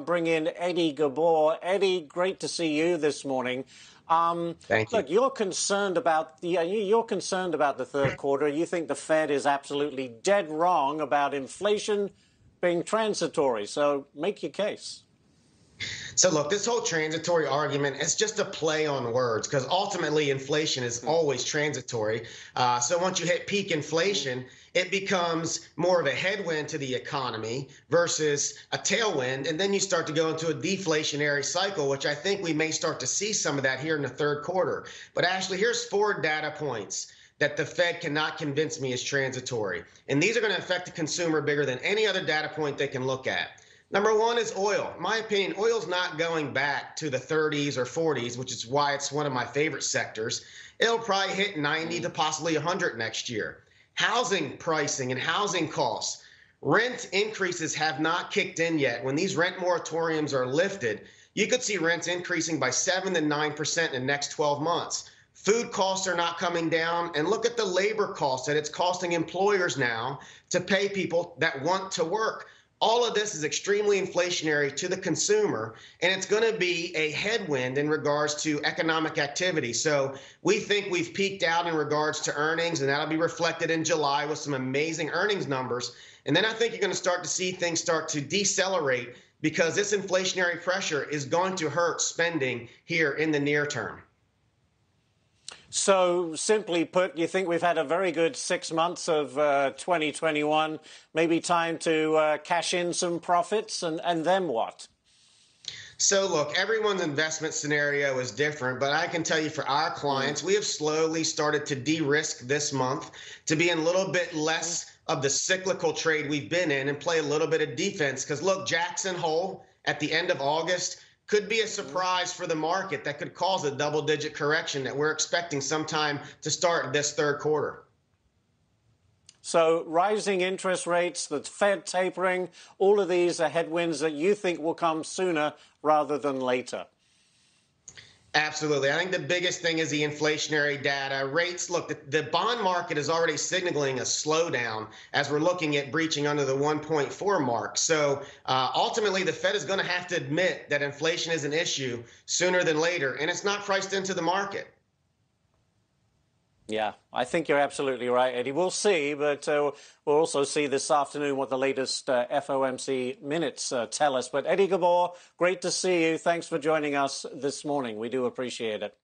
Bring in Eddie Ghabour. Eddie, great to see you this morning. Thank you. Look, you're concerned about the third quarter. You think the Fed is absolutely dead wrong about inflation being transitory. So make your case. So look, this whole transitory argument is just a play on words because ultimately inflation is always transitory. So once you hit peak inflation, it becomes more of a headwind to the economy versus a tailwind. And then you start to go into a deflationary cycle, which I think we may start to see some of that here in the third quarter. But Ashley, here's 4 data points that the Fed cannot convince me is transitory. And these are going to affect the consumer bigger than any other data point they can look at. Number 1 is oil. In my opinion, oil's not going back to the 30s or 40s, which is why it's one of my favorite sectors. It'll probably hit 90 to possibly 100 next year. Housing pricing and housing costs. Rent increases have not kicked in yet. When these rent moratoriums are lifted, you could see rents increasing by 7 to 9% in the next 12 months. Food costs are not coming down. And look at the labor costs that it's costing employers now to pay people that want to work. All of this is extremely inflationary to the consumer, and it's going to be a headwind in regards to economic activity. So we think we've peaked out in regards to earnings, and that'll be reflected in July with some amazing earnings numbers. And then I think you're going to start to see things start to decelerate because this inflationary pressure is going to hurt spending here in the near term. So, simply put, you think we've had a very good 6 months of 2021, maybe time to cash in some profits, and then what? So look, everyone's investment scenario is different, but I can tell you for our clients, we have slowly started to de-risk this month to be in a little bit less of the cyclical trade we've been in and play a little bit of defense. Because look, Jackson Hole at the end of August could be a surprise for the market that could cause a double-digit correction that we're expecting sometime to start this third quarter. So rising interest rates, the Fed tapering, all of these are headwinds that you think will come sooner rather than later. Absolutely. I think the biggest thing is the inflationary data. Rates, look, the bond market is already signaling a slowdown as we're looking at breaching under the 1.4 mark. So ultimately, the Fed is going to have to admit that inflation is an issue sooner than later, and it's not priced into the market. Yeah, I think you're absolutely right, Eddie. We'll see, but we'll also see this afternoon what the latest FOMC minutes tell us. But Eddie Ghabour, great to see you. Thanks for joining us this morning. We do appreciate it.